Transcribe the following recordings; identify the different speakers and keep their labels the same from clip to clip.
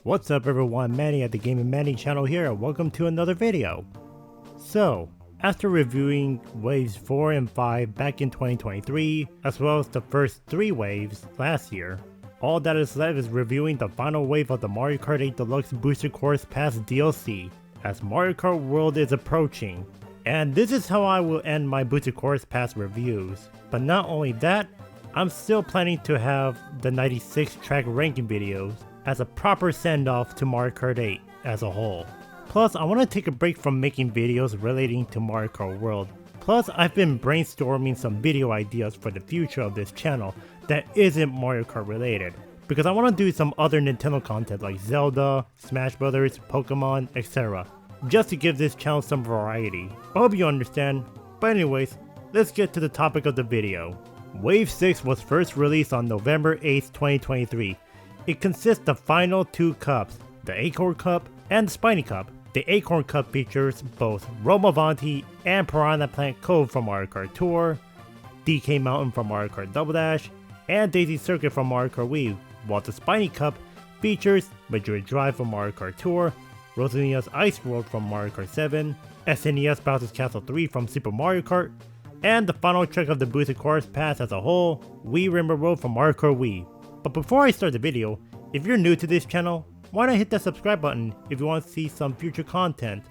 Speaker 1: What's up everyone, Manny at the Gaming Manny channel here and welcome to another video. So, after reviewing waves 4 and 5 back in 2023, as well as the first 3 waves last year, all that is left is reviewing the final wave of the Mario Kart 8 Deluxe Booster Course Pass DLC, as Mario Kart World is approaching. And this is how I will end my Booster Course Pass reviews. But not only that, I'm still planning to have the 96 track ranking videos as a proper send-off to Mario Kart 8 as a whole. Plus, I want to take a break from making videos relating to Mario Kart World. Plus, I've been brainstorming some video ideas for the future of this channel that isn't Mario Kart related, because I want to do some other Nintendo content like Zelda, Smash Brothers, Pokémon, etc. just to give this channel some variety. I hope you understand. But anyways, let's get to the topic of the video. Wave 6 was first released on November 8th, 2023. It consists of final 2 cups, the Acorn Cup and the Spiny Cup. The Acorn Cup features both Avanti and Piranha Plant Cove from Mario Kart Tour, DK Mountain from Mario Kart Double Dash, and Daisy Circuit from Mario Kart Wii, while the Spiny Cup features Madrid Drive from Mario Kart Tour, Rosalina's Ice World from Mario Kart 7, SNES Bowser's Castle 3 from Super Mario Kart, and the final track of the Booster Course Pass as a whole, Wii Rainbow Road from Mario Kart Wii. But before I start the video, if you're new to this channel, why not hit that subscribe button if you want to see some future content.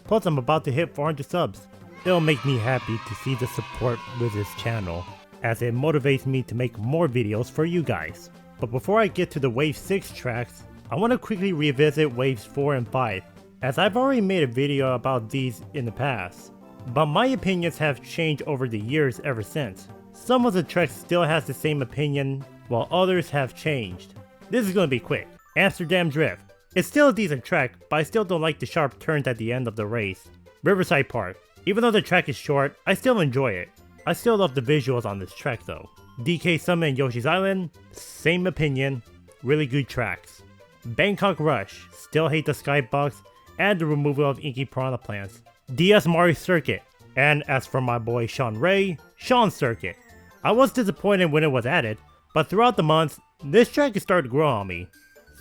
Speaker 1: Plus I'm about to hit 400 subs. It'll make me happy to see the support with this channel, as it motivates me to make more videos for you guys. But before I get to the Wave 6 tracks, I want to quickly revisit Waves 4 and 5, as I've already made a video about these in the past. But my opinions have changed over the years ever since. Some of the tracks still has the same opinion, while others have changed. This is going to be quick. Amsterdam Drift. It's still a decent track, but I still don't like the sharp turns at the end of the race. Riverside Park. Even though the track is short, I still enjoy it. I still love the visuals on this track though. DK Summit and Yoshi's Island. Same opinion. Really good tracks. Bangkok Rush. Still hate the skybox and the removal of inky piranha plants. DS Mario Circuit. And as for my boy Sean Ray, Sean Circuit. I was disappointed when it was added, but throughout the months, this track has started to grow on me.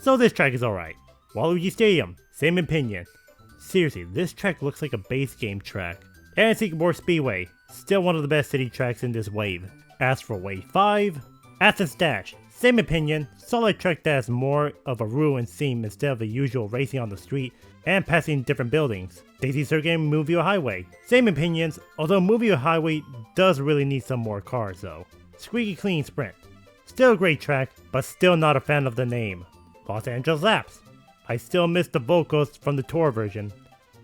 Speaker 1: So this track is alright. Waluigi Stadium, same opinion. Seriously, this track looks like a base game track. And Sycamore Speedway, still one of the best city tracks in this wave. As for Wave 5, Athens Dash, same opinion, solid track that has more of a ruined theme instead of the usual racing on the street and passing different buildings. Daisy Circuit and Movio Highway, same opinions, although Movio Highway does really need some more cars though. Squeaky Clean Sprint, still a great track, but still not a fan of the name. Los Angeles Laps, I still miss the vocals from the tour version.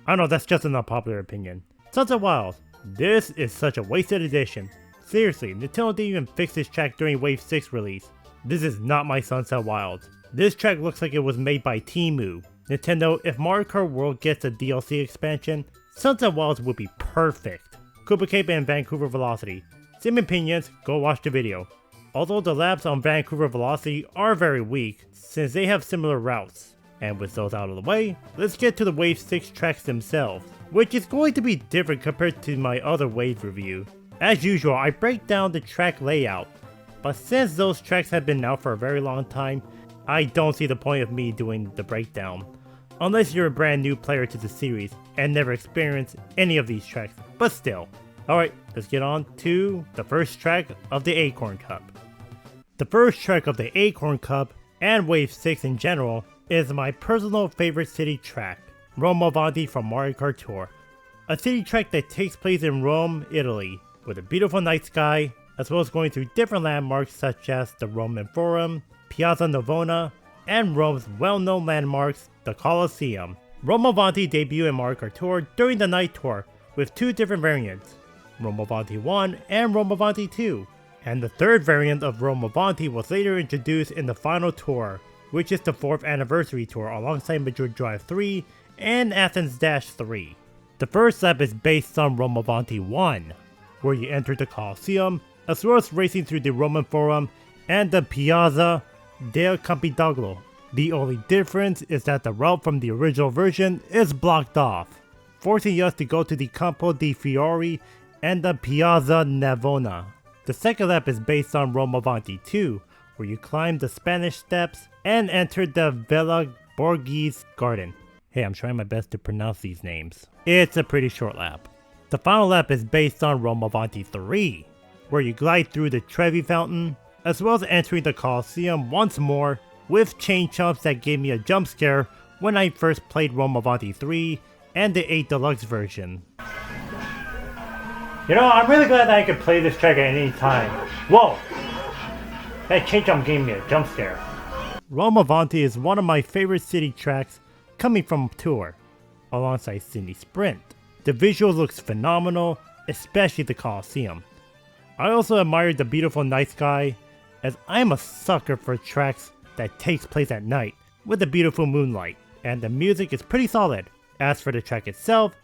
Speaker 1: I know that's just an unpopular opinion. Sunset Wilds, this is such a wasted edition. Seriously, Nintendo didn't even fix this track during Wave 6 release. This is not my Sunset Wilds. This track looks like it was made by Temu. Nintendo, if Mario Kart World gets a DLC expansion, Sunset Wilds would be perfect. Koopa Cape and Vancouver Velocity, same opinions, go watch the video. Although the laps on Vancouver Velocity are very weak, since they have similar routes. And with those out of the way, let's get to the Wave 6 tracks themselves, which is going to be different compared to my other Wave review. As usual, I break down the track layout, but since those tracks have been out for a very long time, I don't see the point of me doing the breakdown. Unless you're a brand new player to the series and never experienced any of these tracks, but still. Alright, let's get on to the first track of the Acorn Cup. The first track of the Acorn Cup, and Wave 6 in general, is my personal favorite city track, Rome Avanti from Mario Kart Tour. A city track that takes place in Rome, Italy, with a beautiful night sky, as well as going through different landmarks such as the Roman Forum, Piazza Navona, and Rome's well-known landmarks, the Colosseum. Rome Avanti debuted in Mario Kart Tour during the night tour with 2 different variants, Rome Avanti 1 and Rome Avanti 2. And the third variant of Rome Avanti was later introduced in the final tour, which is the 4th anniversary tour alongside Madrid Drive 3 and Athens Dash 3. The first lap is based on Rome Avanti 1, where you enter the Colosseum, as well as racing through the Roman Forum and the Piazza del Campidoglio. The only difference is that the route from the original version is blocked off, forcing us to go to the Campo di Fiori and the Piazza Navona. The second lap is based on Rome Avanti 2, where you climb the Spanish Steps and enter the Villa Borgese Garden. Hey, I'm trying my best to pronounce these names. It's a pretty short lap. The final lap is based on Avanti 3, where you glide through the Trevi Fountain, as well as entering the Coliseum once more, with chain jumps that gave me a jump scare when I first played Avanti 3 and the 8 Deluxe version. You know, I'm really glad that I could play this track at any time. Whoa! That chain jump gave me a jump scare. Avanti is one of my favorite city tracks coming from Tour, alongside Sydney Sprint. The visual looks phenomenal, especially the Coliseum. I also admired the beautiful night sky, as I'm a sucker for tracks that takes place at night with a beautiful moonlight, and the music is pretty solid. As for the track itself,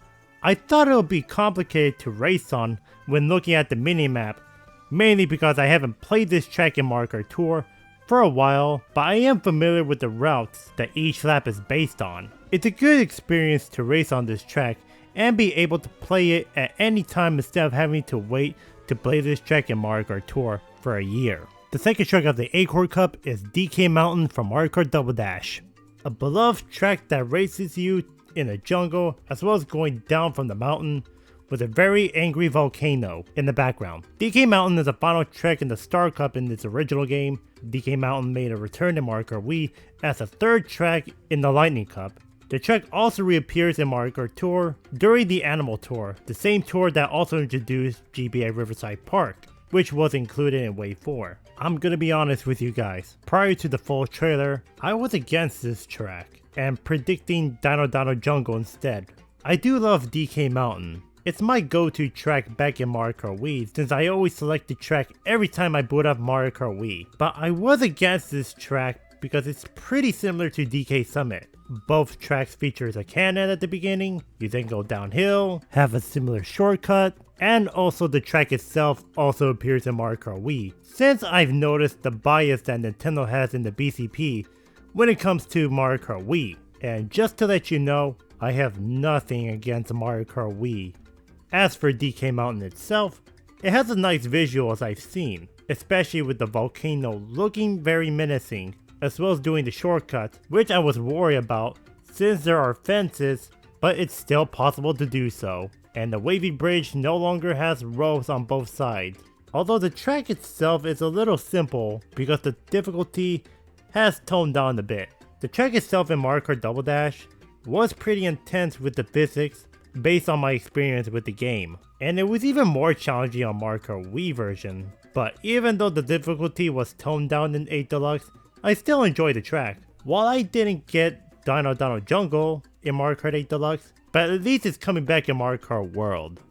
Speaker 1: I thought it would be complicated to race on when looking at the minimap, mainly because I haven't played this track in Mario Kart Tour for a while, but I am familiar with the routes that each lap is based on. It's a good experience to race on this track and be able to play it at any time instead of having to wait to play this track in Mario Kart Tour for a year. The second track of the Acorn Cup is DK Mountain from Mario Kart Double Dash, a beloved track that races you in a jungle as well as going down from the mountain with a very angry volcano in the background. DK Mountain is the final track in the Star Cup in its original game. DK Mountain made a return in Mario Kart Wii as the third track in the Lightning Cup. The track also reappears in Mario Kart Tour during the Animal Tour, the same tour that also introduced GBA Riverside Park, which was included in Wave 4. I'm gonna be honest with you guys, prior to the full trailer, I was against this track and predicting Dino Dino Jungle instead. I do love DK Mountain. It's my go-to track back in Mario Kart Wii since I always select the track every time I boot up Mario Kart Wii. But I was against this track because it's pretty similar to DK Summit. Both tracks features a cannon at the beginning, you then go downhill, have a similar shortcut, and also the track itself also appears in Mario Kart Wii. Since I've noticed the bias that Nintendo has in the BCP when it comes to Mario Kart Wii, and just to let you know, I have nothing against Mario Kart Wii. As for DK Mountain itself, it has a nice visual as I've seen, especially with the volcano looking very menacing, as well as doing the shortcuts, which I was worried about since there are fences, but it's still possible to do so, and the wavy bridge no longer has rows on both sides. Although the track itself is a little simple because the difficulty has toned down a bit. The track itself in Mario Kart Double Dash was pretty intense with the physics based on my experience with the game, and it was even more challenging on Mario Kart Wii version. But even though the difficulty was toned down in 8 Deluxe, I still enjoyed the track. While I didn't get Dino Dino Jungle in Mario Kart 8 Deluxe, but at least it's coming back in Mario Kart World.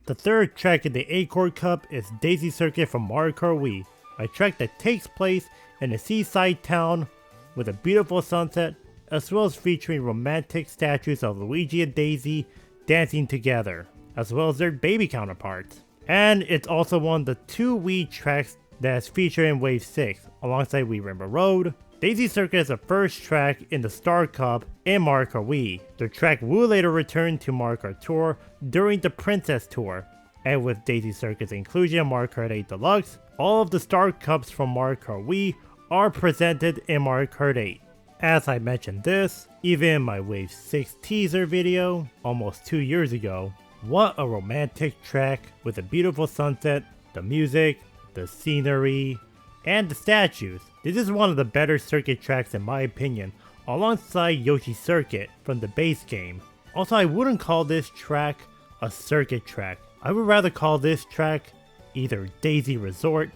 Speaker 1: The third track in the Acorn Cup is Daisy Circuit from Mario Kart Wii, a track that takes place in a seaside town with a beautiful sunset, as well as featuring romantic statues of Luigi and Daisy dancing together, as well as their baby counterparts. And it's also one of the 2 Wii tracks that is featured in Wave 6, alongside Wii Rainbow Road. Daisy Circuit is the first track in the Star Cup in Mario Kart Wii. The track will later return to Mario Kart Tour during the Princess Tour, and with Daisy Circuit's inclusion in Mario Kart 8 Deluxe, all of the Star Cups from Mario Kart Wii are presented in Mario Kart 8. As I mentioned this, even in my Wave 6 teaser video, almost 2 years ago, what a romantic track with a beautiful sunset, the music, the scenery, and the statues. This is one of the better circuit tracks in my opinion, alongside Yoshi's Circuit from the base game. Also, I wouldn't call this track a circuit track. I would rather call this track either Daisy Resort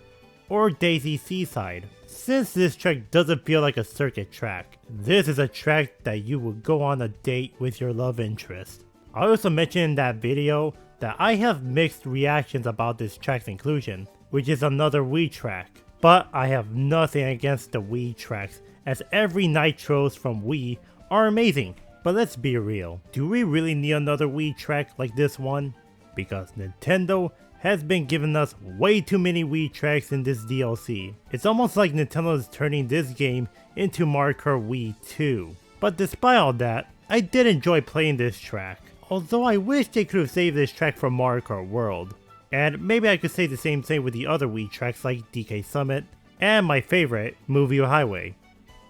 Speaker 1: or Daisy Seaside. Since this track doesn't feel like a circuit track, this is a track that you would go on a date with your love interest. I also mentioned in that video that I have mixed reactions about this track's inclusion, which is another Wii track. But I have nothing against the Wii tracks, as every Nitros from Wii are amazing. But let's be real, do we really need another Wii track like this one? Because Nintendo has been giving us way too many Wii tracks in this DLC. It's almost like Nintendo is turning this game into Mario Kart Wii 2. But despite all that, I did enjoy playing this track. Although I wish they could have saved this track for Mario Kart World. And maybe I could say the same thing with the other Wii tracks like DK Summit, and my favorite, Movie Highway.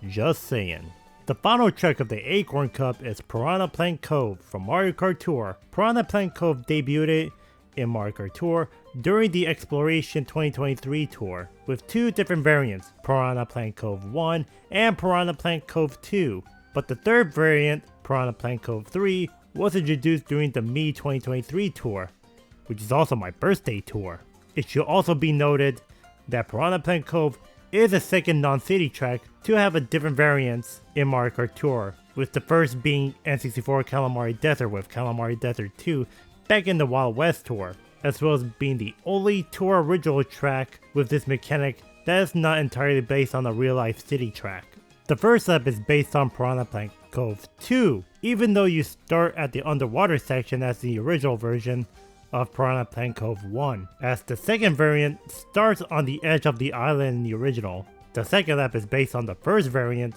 Speaker 1: Just saying. The final track of the Acorn Cup is Piranha Plant Cove from Mario Kart Tour. Piranha Plant Cove debuted in Mario Kart Tour during the Exploration 2023 tour with two different variants, Piranha Plant Cove 1 and Piranha Plant Cove 2. But the third variant, Piranha Plant Cove 3, was introduced during the Me 2023 tour, which is also my birthday tour. It should also be noted that Piranha Plant Cove is a second non-city track to have a different variants in Mario Kart Tour, with the first being N64 Calamari Desert with Calamari Desert 2 back in the Wild West tour, as well as being the only tour original track with this mechanic that is not entirely based on a real-life city track. The first lap is based on Piranha Plant Cove 2, even though you start at the underwater section as the original version of Piranha Plant Cove 1, as the second variant starts on the edge of the island in the original. The second lap is based on the first variant,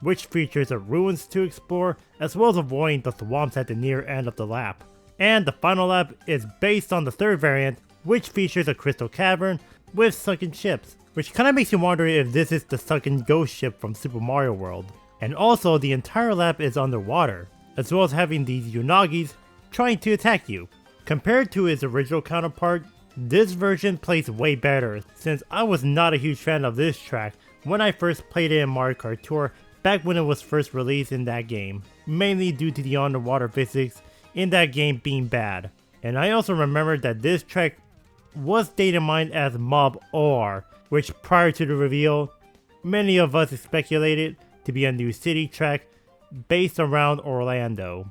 Speaker 1: which features the ruins to explore as well as avoiding the swamps at the near end of the lap. And the final lap is based on the third variant, which features a crystal cavern with sunken ships, which kinda makes you wonder if this is the sunken ghost ship from Super Mario World. And also the entire lap is underwater, as well as having these Unagis trying to attack you. Compared to its original counterpart, this version plays way better since I was not a huge fan of this track when I first played it in Mario Kart Tour back when it was first released in that game, mainly due to the underwater physics in that game being bad. And I also remember that this track was data mined as Mob OR, which prior to the reveal, many of us speculated to be a new city track based around Orlando.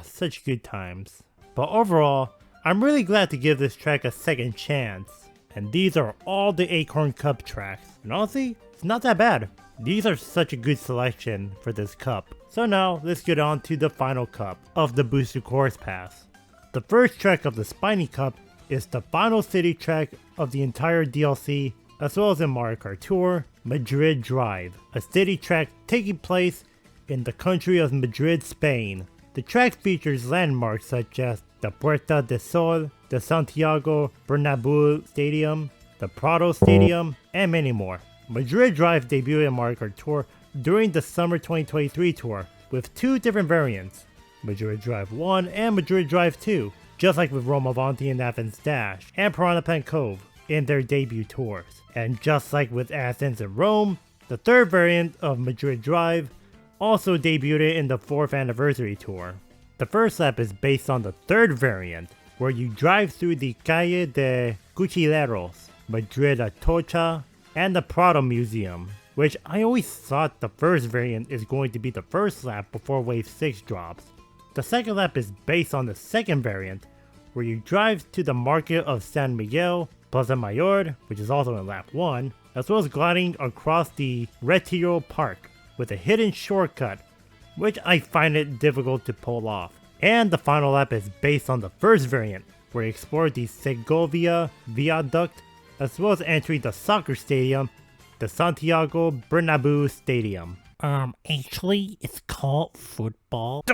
Speaker 1: Such good times. But overall, I'm really glad to give this track a second chance. And these are all the Acorn Cup tracks. And honestly, it's not that bad. These are such a good selection for this cup. So now, let's get on to the final cup of the Booster Course Pass. The first track of the Spiny Cup is the final city track of the entire DLC, as well as in Mario Kart Tour, Madrid Drive, a city track taking place in the country of Madrid, Spain. The track features landmarks such as the Puerta del Sol, the Santiago Bernabeu Stadium, the Prado Stadium, and many more. Madrid Drive debuted in Mario Kart Tour during the Summer 2023 tour with two different variants, Madrid Drive 1 and Madrid Drive 2, just like with Rome Avanti and Athens Dash, and Piranha Plant Cove in their debut tours. And just like with Athens and Rome, the third variant of Madrid Drive also debuted in the 4th anniversary tour. The first lap is based on the third variant, where you drive through the Calle de Cuchilleros, Madrid Atocha, and the Prado Museum, which I always thought the first variant is going to be the first lap before Wave 6 drops. The second lap is based on the second variant, where you drive to the market of San Miguel, Plaza Mayor, which is also in lap 1, as well as gliding across the Retiro Park with a hidden shortcut, which I find it difficult to pull off. And the final lap is based on the first variant, where you explore the Segovia Viaduct, as well as entering the soccer stadium, the Santiago Bernabeu Stadium. Actually, it's called football.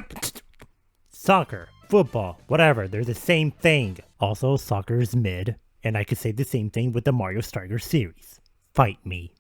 Speaker 1: Soccer, football, whatever, they're the same thing. Also, soccer is mid, and I could say the same thing with the Mario Striker series. Fight me.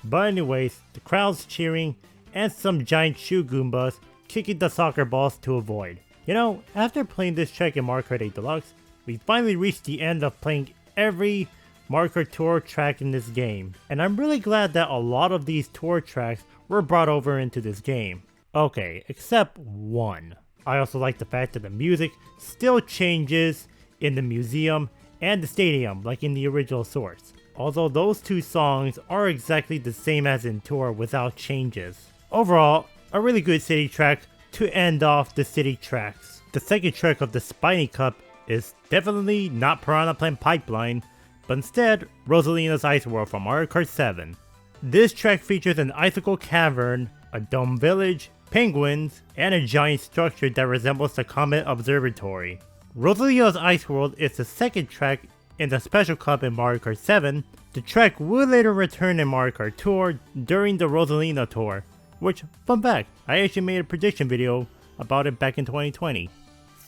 Speaker 1: But anyways, the crowd's cheering, and some giant shoe Goombas kicking the soccer balls to avoid. You know, after playing this track in Mario Kart 8 Deluxe, we finally reached the end of playing every Mario Kart Tour track in this game, and I'm really glad that a lot of these tour tracks were brought over into this game. Okay, except one. I also like the fact that the music still changes in the museum and the stadium like in the original source, although those two songs are exactly the same as in Tour without changes. Overall, a really good city track to end off the city tracks. The second track of the Spiny Cup is definitely not Piranha Plant Pipeline, but instead Rosalina's Ice World from Mario Kart 7. This track features an icicle cavern, a dome village, penguins, and a giant structure that resembles the Comet Observatory. Rosalina's Ice World is the second track in the Special Cup in Mario Kart 7. The track would later return in Mario Kart Tour during the Rosalina Tour, which, fun fact, I actually made a prediction video about it back in 2020.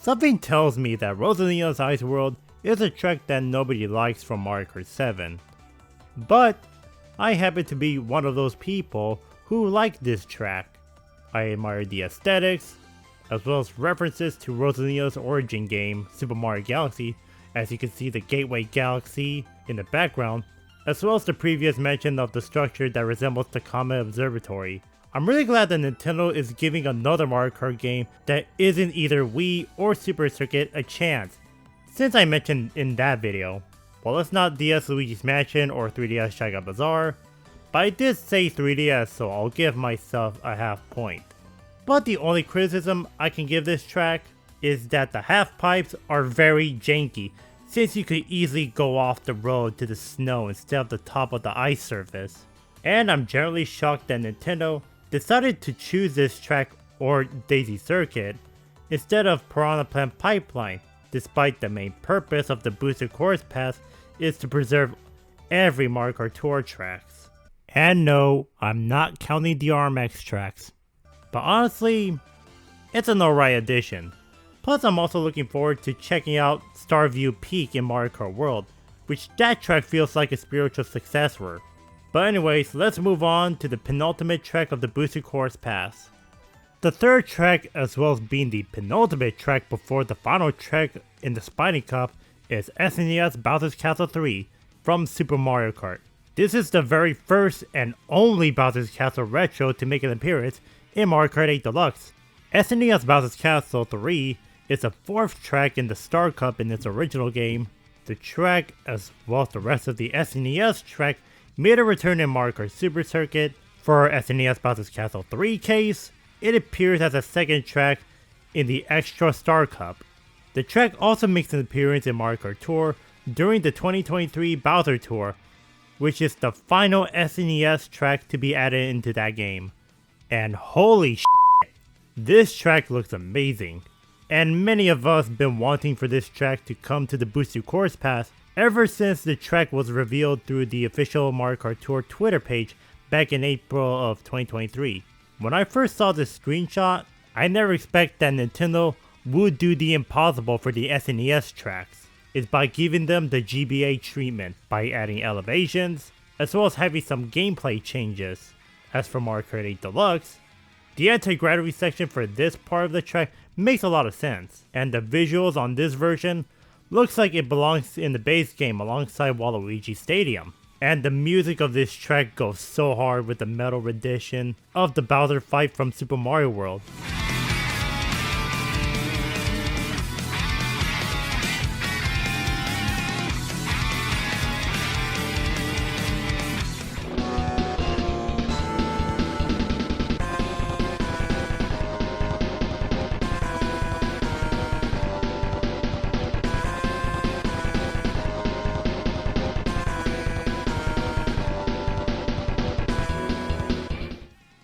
Speaker 1: Something tells me that Rosalina's Ice World is a track that nobody likes from Mario Kart 7. But I happen to be one of those people who like this track. I admire the aesthetics, as well as references to Rosalina's origin game, Super Mario Galaxy, as you can see the Gateway Galaxy in the background, as well as the previous mention of the structure that resembles the Comet Observatory. I'm really glad that Nintendo is giving another Mario Kart game that isn't either Wii or Super Circuit a chance, since I mentioned in that video. Well, it's not DS Luigi's Mansion or 3DS Shy Guy Bazaar, but I did say 3DS, so I'll give myself a half point. But the only criticism I can give this track is that the half pipes are very janky, since you could easily go off the road to the snow instead of the top of the ice surface. And I'm generally shocked that Nintendo decided to choose this track or Daisy Circuit instead of Piranha Plant Pipeline, despite the main purpose of the boosted course pass is to preserve every Mario Kart Tour tracks. And no, I'm not counting the RMX tracks. But honestly, it's an alright addition. Plus I'm also looking forward to checking out Starview Peak in Mario Kart World, which that track feels like a spiritual successor. But anyways, let's move on to the penultimate track of the boosted course pass. The third track, as well as being the penultimate track before the final track in the Spiny Cup, is SNES Bowser's Castle 3 from Super Mario Kart. This is the very first and only Bowser's Castle retro to make an appearance in Mario Kart 8 Deluxe. SNES Bowser's Castle 3 is the fourth track in the Star Cup in its original game. The track, as well as the rest of the SNES track, made a return in Mario Kart Super Circuit. For SNES Bowser's Castle 3 case, it appears as a second track in the Extra Star Cup. The track also makes an appearance in Mario Kart Tour during the 2023 Bowser Tour, which is the final SNES track to be added into that game. And holy shit, this track looks amazing. And many of us have been wanting for this track to come to the Boosted Course Pass ever since the track was revealed through the official Mario Kart Tour Twitter page back in April of 2023. When I first saw this screenshot, I never expected that Nintendo would do the impossible for the SNES tracks, is by giving them the GBA treatment by adding elevations, as well as having some gameplay changes. As for Mario Kart 8 Deluxe, the anti-gravity section for this part of the track makes a lot of sense, and the visuals on this version looks like it belongs in the base game alongside Waluigi Stadium. And the music of this track goes so hard with the metal rendition of the Bowser fight from Super Mario World.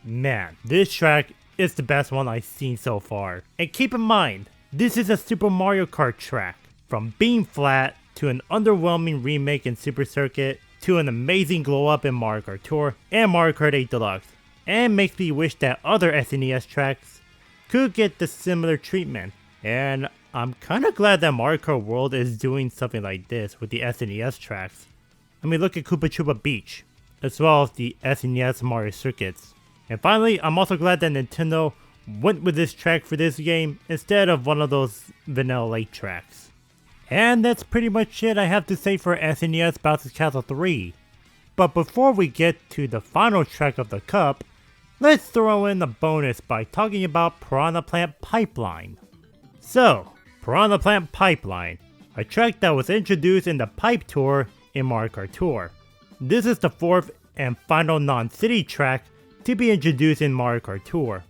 Speaker 1: Man, this track is the best one I've seen so far. And keep in mind, this is a Super Mario Kart track. From being flat, to an underwhelming remake in Super Circuit, to an amazing glow up in Mario Kart Tour and Mario Kart 8 Deluxe. And makes me wish that other SNES tracks could get the similar treatment. And I'm kinda glad that Mario Kart World is doing something like this with the SNES tracks. I mean, look at Koopa Troopa Beach, as well as the SNES Mario Circuits. And finally, I'm also glad that Nintendo went with this track for this game instead of one of those vanilla lake tracks. And that's pretty much it I have to say for SNES Bowser's Castle 3. But before we get to the final track of the cup, let's throw in a bonus by talking about Piranha Plant Pipeline. So, Piranha Plant Pipeline, a track that was introduced in the Pipe Tour in Mario Kart Tour. This is the fourth and final non-city track to be introduced in Mario Kart Tour.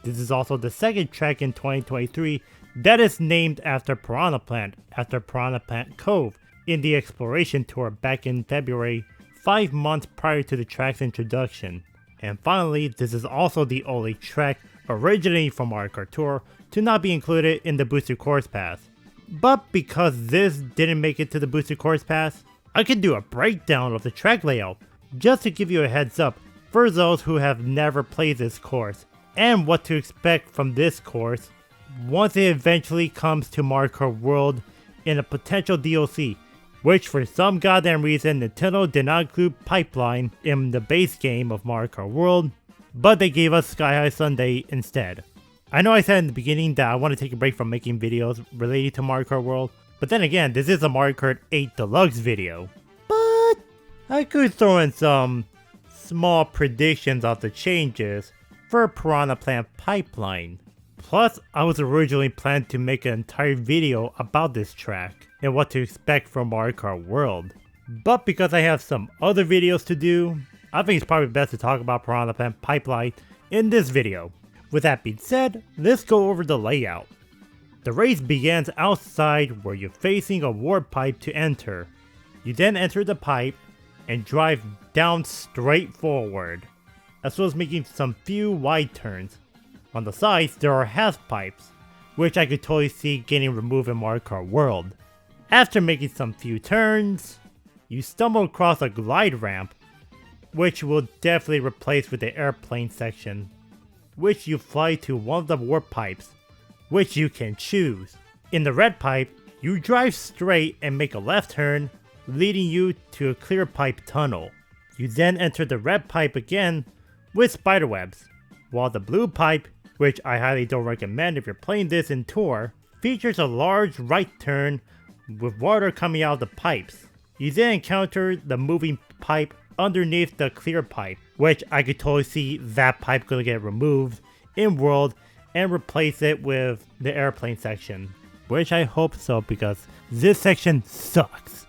Speaker 1: This is also the second track in 2023 that is named after Piranha Plant, after Piranha Plant Cove in the Exploration Tour back in February, 5 months prior to the track's introduction. And finally, this is also the only track originating from Mario Kart Tour to not be included in the Boosted Course Pass. But because this didn't make it to the Boosted Course Pass, I can do a breakdown of the track layout, just to give you a heads up for those who have never played this course, and what to expect from this course once it eventually comes to Mario Kart World in a potential DLC, which for some goddamn reason Nintendo did not include Pipeline in the base game of Mario Kart World, but they gave us Sky High Sundae instead. I know I said in the beginning that I want to take a break from making videos related to Mario Kart World, but then again, this is a Mario Kart 8 Deluxe video. But I could throw in some small predictions of the changes for Piranha Plant Pipeline. Plus, I was originally planned to make an entire video about this track and what to expect from Mario Kart World. But because I have some other videos to do, I think it's probably best to talk about Piranha Plant Pipeline in this video. With that being said, let's go over the layout. The race begins outside where you're facing a warp pipe to enter. You then enter the pipe and drive down straight forward, as well as making some few wide turns. On the sides, there are half pipes, which I could totally see getting removed in Mario Kart World. After making some few turns, you stumble across a glide ramp, which will definitely replace with the airplane section, which you fly to one of the warp pipes, which you can choose. In the red pipe, you drive straight and make a left turn, leading you to a clear pipe tunnel. You then enter the red pipe again with spiderwebs, while the blue pipe, which I highly don't recommend if you're playing this in Tour, features a large right turn with water coming out of the pipes. You then encounter the moving pipe underneath the clear pipe, which I could totally see that pipe gonna get removed in World and replace it with the airplane section, which I hope so because this section sucks.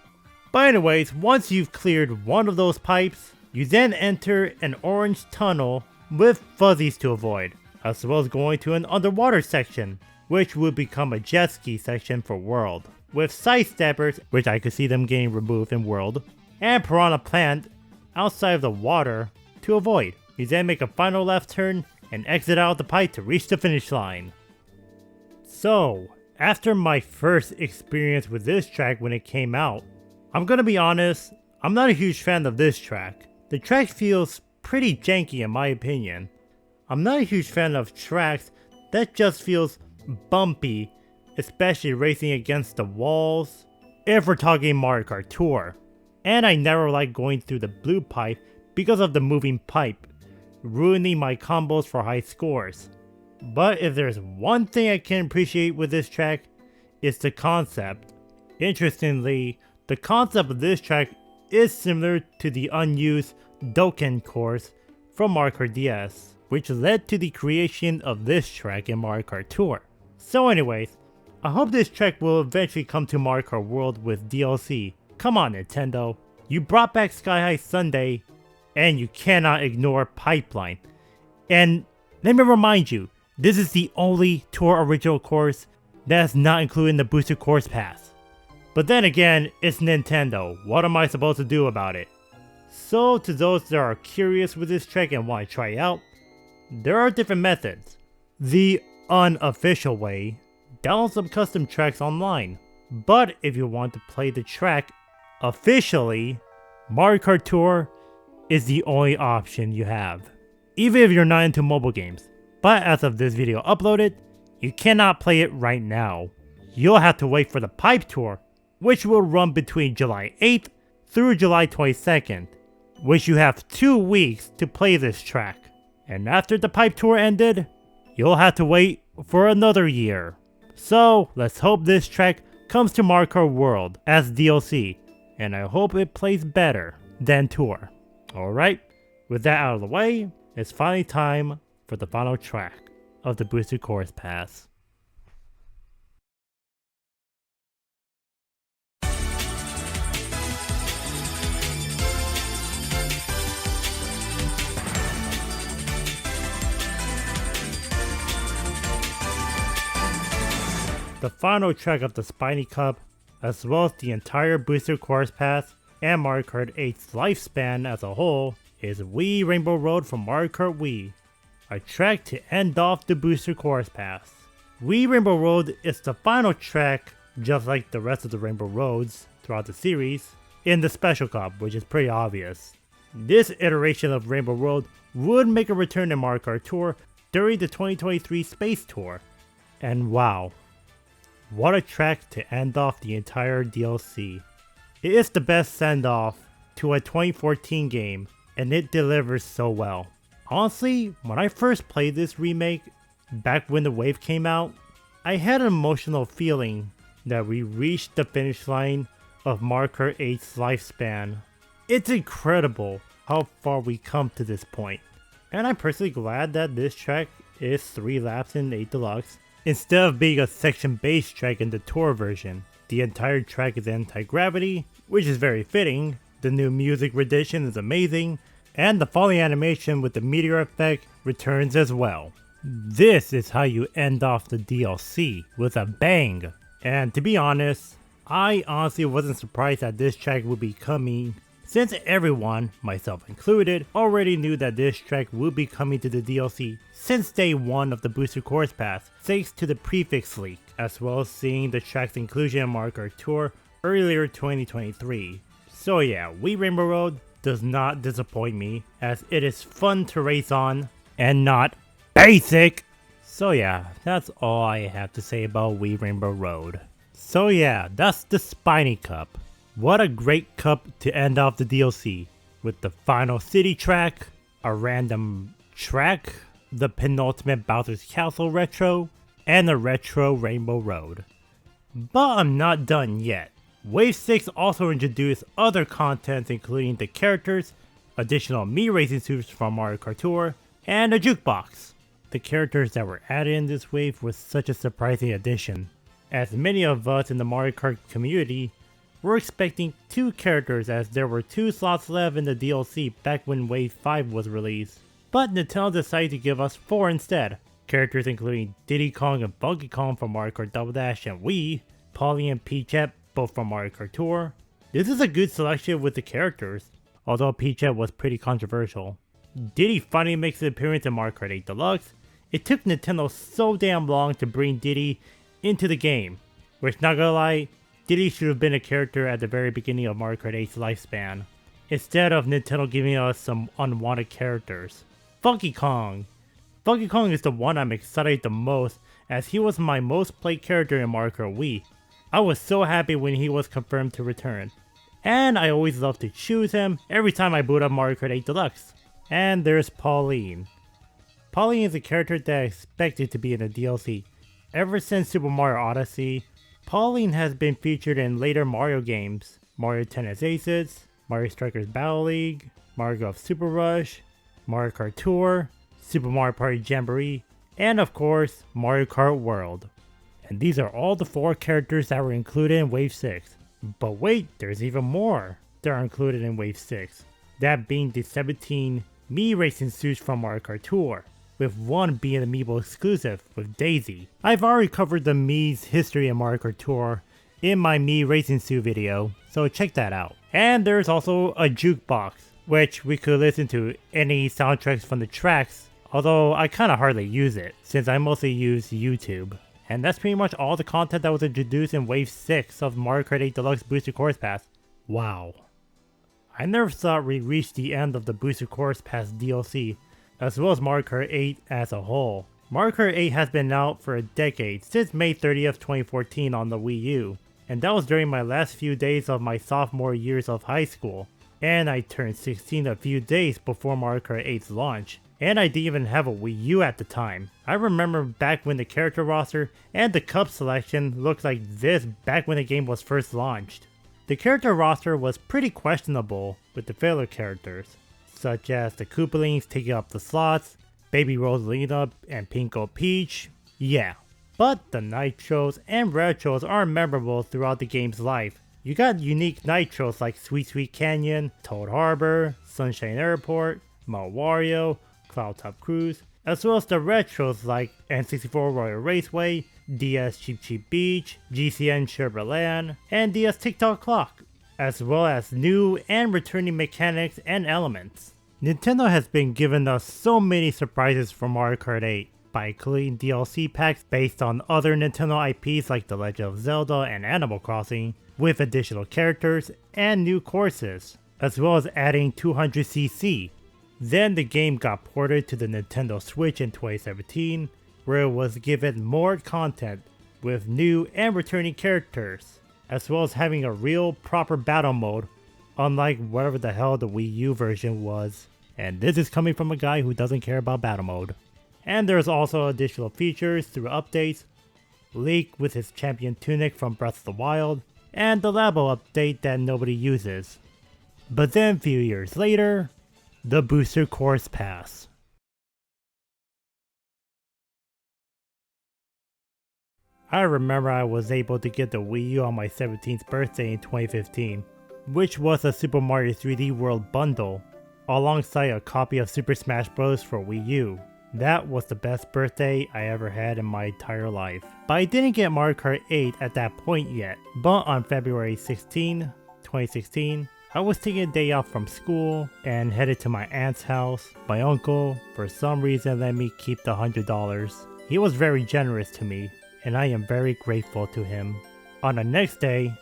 Speaker 1: But anyways, once you've cleared one of those pipes, you then enter an orange tunnel with fuzzies to avoid, as well as going to an underwater section, which will become a jet ski section for World, with side steppers, which I could see them getting removed in World, and Piranha Plant outside of the water to avoid. You then make a final left turn and exit out the pipe to reach the finish line. So, after my first experience with this track when it came out, I'm gonna be honest, I'm not a huge fan of this track. The track feels pretty janky in my opinion. I'm not a huge fan of tracks that just feels bumpy, especially racing against the walls, if we're talking Mario Kart Tour. And I never like going through the blue pipe because of the moving pipe, ruining my combos for high scores. But if there's one thing I can appreciate with this track, it's the concept. Interestingly, the concept of this track is similar to the unused Dokkan course from Mario Kart DS, which led to the creation of this track in Mario Kart Tour. So anyways, I hope this track will eventually come to Mario Kart World with DLC. Come on Nintendo, you brought back Sky High Sundae, and you cannot ignore Pipeline. And let me remind you, this is the only Tour original course that is not included in the Booster Course Pass. But then again, it's Nintendo, what am I supposed to do about it? So to those that are curious with this track and want to try it out, there are different methods. The unofficial way, download some custom tracks online. But if you want to play the track officially, Mario Kart Tour is the only option you have, even if you're not into mobile games. But as of this video uploaded, you cannot play it right now. You'll have to wait for the Pipe Tour, which will run between July 8th through July 22nd, which you have 2 weeks to play this track. And after the Pipe Tour ended, you'll have to wait for another year. So let's hope this track comes to Mario Kart World as DLC, and I hope it plays better than Tour. Alright, with that out of the way, it's finally time for the final track of the Booster Course Pass. The final track of the Spiny Cup, as well as the entire Booster Course Pass and Mario Kart 8's lifespan as a whole, is Wii Rainbow Road from Mario Kart Wii, a track to end off the Booster Course Pass. Wii Rainbow Road is the final track, just like the rest of the Rainbow Roads throughout the series, in the Special Cup, which is pretty obvious. This iteration of Rainbow Road would make a return to Mario Kart Tour during the 2023 Space Tour, and wow. What a track to end off the entire DLC. It is the best send-off to a 2014 game, and it delivers so well. Honestly, when I first played this remake, back when the Wave came out, I had an emotional feeling that we reached the finish line of Mario Kart 8's lifespan. It's incredible how far we come to this point, and I'm personally glad that this track is 3 laps in 8 Deluxe, instead of being a section-based track in the Tour version. The entire track is anti-gravity, which is very fitting, the new music rendition is amazing, and the falling animation with the meteor effect returns as well. This is how you end off the DLC, with a bang. And to be honest, I honestly wasn't surprised that this track would be coming, since everyone, myself included, already knew that this track would be coming to the DLC since day 1 of the Booster Course Pass, thanks to the prefix leak, as well as seeing the track's inclusion in Mario Kart Tour earlier 2023. So yeah, Wii Rainbow Road does not disappoint me, as it is fun to race on, and not basic! So yeah, that's all I have to say about Wii Rainbow Road. So yeah, that's the Spiny Cup. What a great cup to end off the DLC, with the final city track, a random track, the penultimate Bowser's Castle retro, and a retro Rainbow Road. But I'm not done yet. Wave 6 also introduced other content including the characters, additional Mii racing suits from Mario Kart Tour, and a jukebox. The characters that were added in this wave was such a surprising addition, as many of us in the Mario Kart community were expecting 2 characters, as there were 2 slots left in the DLC back when Wave 5 was released. But Nintendo decided to give us 4 instead. Characters including Diddy Kong and Funky Kong from Mario Kart Double Dash and Wii, Polly and Peachette both from Mario Kart Tour. This is a good selection with the characters, although Peachette was pretty controversial. Diddy finally makes an appearance in Mario Kart 8 Deluxe. It took Nintendo so damn long to bring Diddy into the game, which, not gonna lie, Diddy should have been a character at the very beginning of Mario Kart 8's lifespan, instead of Nintendo giving us some unwanted characters. Funky Kong. Funky Kong is the one I'm excited the most, as he was my most played character in Mario Kart Wii. I was so happy when he was confirmed to return, and I always love to choose him every time I boot up Mario Kart 8 Deluxe. And there's Pauline. Pauline is a character that I expected to be in the DLC. Ever since Super Mario Odyssey, Pauline has been featured in later Mario games, Mario Tennis Aces, Mario Strikers Battle League, Mario Golf Super Rush, Mario Kart Tour, Super Mario Party Jamboree, and of course, Mario Kart World. And these are all the 4 characters that were included in Wave 6. But wait, there's even more that are included in Wave 6. That being the 17 Mii racing suits from Mario Kart Tour, with one being Amiibo exclusive with Daisy. I've already covered the Mii's history in Mario Kart Tour in my Mii racing suit video, so check that out. And there's also a jukebox, which we could listen to any soundtracks from the tracks, although I kinda hardly use it, since I mostly use YouTube. And that's pretty much all the content that was introduced in Wave 6 of Mario Kart 8 Deluxe Booster Course Pass. Wow. I never thought we reached the end of the Booster Course Pass DLC, as well as Mario Kart 8 as a whole. Mario Kart 8 has been out for a decade, since May 30th, 2014 on the Wii U, and that was during my last few days of my sophomore years of high school, and I turned 16 a few days before Mario Kart 8's launch. And I didn't even have a Wii U at the time. I remember back when the character roster and the cup selection looked like this back when the game was first launched. The character roster was pretty questionable with the filler characters, such as the Koopalings taking up the slots, Baby Rosalina and Pinko Peach, yeah. But the Nitros and Retros are memorable throughout the game's life. You got unique Nitros like Sweet Sweet Canyon, Toad Harbor, Sunshine Airport, Mount Wario, Cloud Top Cruise, as well as the retros like N64 Royal Raceway, DS Cheap Cheap Beach, GCN Sherbert Land, and DS TikTok Clock, as well as new and returning mechanics and elements. Nintendo has been giving us so many surprises for Mario Kart 8 by including DLC packs based on other Nintendo IPs like The Legend of Zelda and Animal Crossing, with additional characters and new courses, as well as adding 200cc. Then the game got ported to the Nintendo Switch in 2017, where it was given more content with new and returning characters, as well as having a real proper battle mode, unlike whatever the hell the Wii U version was. and this is coming from a guy who doesn't care about battle mode. And there's also additional features through updates, Link with his champion tunic from Breath of the Wild, and the Labo update that nobody uses. But then a few years later, the Booster Course Pass. I remember I was able to get the Wii U on my 17th birthday in 2015, which was a Super Mario 3D World bundle, alongside a copy of Super Smash Bros. For Wii U. That was the best birthday I ever had in my entire life. But I didn't get Mario Kart 8 at that point yet. But on February 16, 2016, I was taking a day off from school and headed to my aunt's house. My uncle, for some reason, let me keep the $100. He was very generous to me, and I am very grateful to him. On the next day,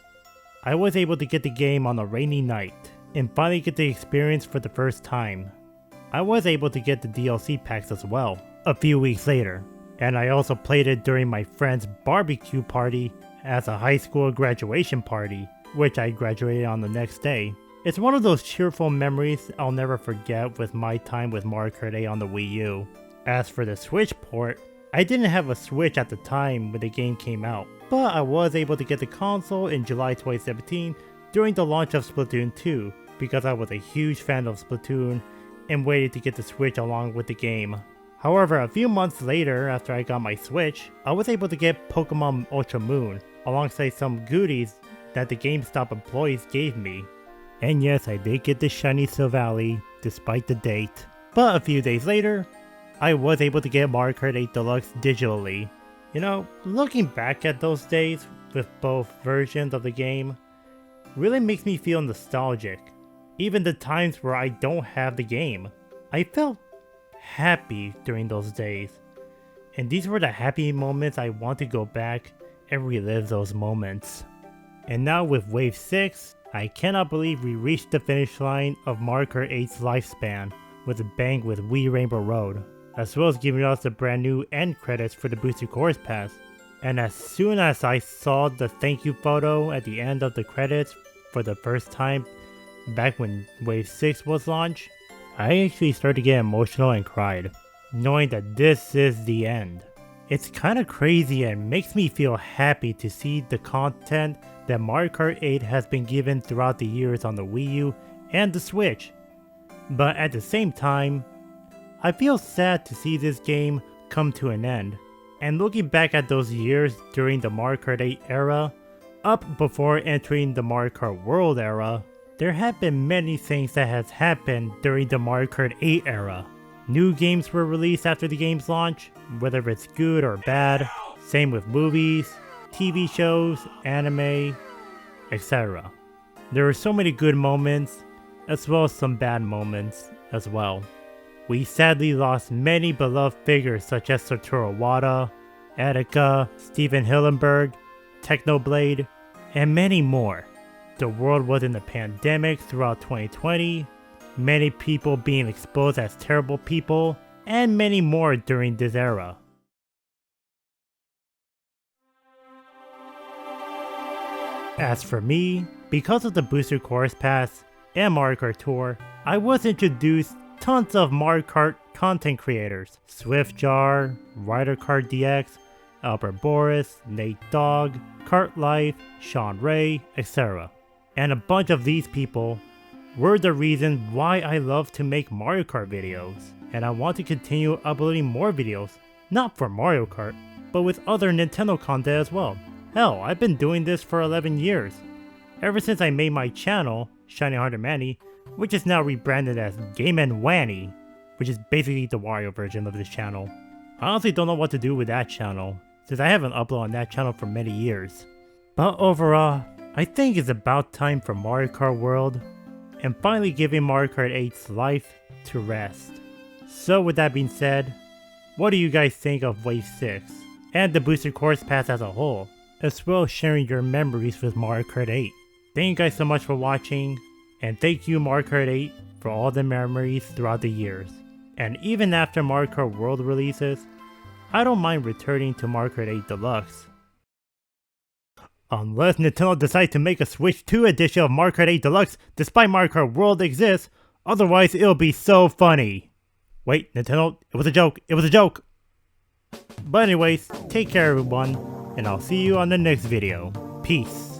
Speaker 1: I was able to get the game on a rainy night and finally get the experience for the first time. I was able to get the DLC packs as well, a few weeks later, and I also played it during my friend's barbecue party as a high school graduation party, which I graduated on the next day. It's one of those cheerful memories I'll never forget with my time with Mario Kart 8 on the Wii U. As for the Switch port, I didn't have a Switch at the time when the game came out, but I was able to get the console in July 2017 during the launch of Splatoon 2 because I was a huge fan of Splatoon and waited to get the Switch along with the game. However, a few months later after I got my Switch, I was able to get Pokémon Ultra Moon alongside some goodies that the GameStop employees gave me. And yes, I did get the shiny Silvally despite the date. But a few days later, I was able to get Mario Kart 8 Deluxe digitally. You know, looking back at those days with both versions of the game really makes me feel nostalgic. Even the times where I don't have the game, I felt happy during those days. And these were the happy moments I want to go back and relive those moments. And now with Wave 6, I cannot believe we reached the finish line of Mario Kart 8's lifespan with a bang with Wii Rainbow Road, as well as giving us the brand new end credits for the Booster Course Pass. And as soon as I saw the thank you photo at the end of the credits for the first time back when Wave 6 was launched, I actually started to get emotional and cried, knowing that this is the end. It's kinda crazy and makes me feel happy to see the content that Mario Kart 8 has been given throughout the years on the Wii U and the Switch. But at the same time, I feel sad to see this game come to an end. And looking back at those years during the Mario Kart 8 era, up before entering the Mario Kart World era, there have been many things that has happened during the Mario Kart 8 era. New games were released after the game's launch, whether it's good or bad. Same with movies, TV shows, anime, etc. There were so many good moments, as well as some bad moments as well. We sadly lost many beloved figures such as Satoru Iwata, Etika, Steven Hillenburg, Technoblade, and many more. The world was in a pandemic throughout 2020, many people being exposed as terrible people, and many more during this era. As for me, because of the Booster Course Pass and Mario Kart Tour, I was introduced tons of Mario Kart content creators. Swiftjar, Ryder Kart DX, Albert Boris, Nate Dogg, Kart Life, Sean Ray, etc. And a bunch of these people were the reason why I love to make Mario Kart videos. And I want to continue uploading more videos, not for Mario Kart, but with other Nintendo content as well. Hell, I've been doing this for 11 years. Ever since I made my channel, Shining Hearted Manny, which is now rebranded as Game & Wanny, which is basically the Wario version of this channel. I honestly don't know what to do with that channel, since I haven't uploaded on that channel for many years. But overall, I think it's about time for Mario Kart World, and finally giving Mario Kart 8's life to rest. So with that being said, what do you guys think of Wave 6, and the Booster Course Pass as a whole, as well as sharing your memories with Mario Kart 8. Thank you guys so much for watching, and thank you Mario Kart 8 for all the memories throughout the years. And even after Mario Kart World releases, I don't mind returning to Mario Kart 8 Deluxe. Unless Nintendo decides to make a Switch 2 edition of Mario Kart 8 Deluxe despite Mario Kart World exists, Otherwise, it'll be so funny. Wait, Nintendo, it was a joke. It was a joke. But anyways, take care everyone, and I'll see you on the next video. Peace.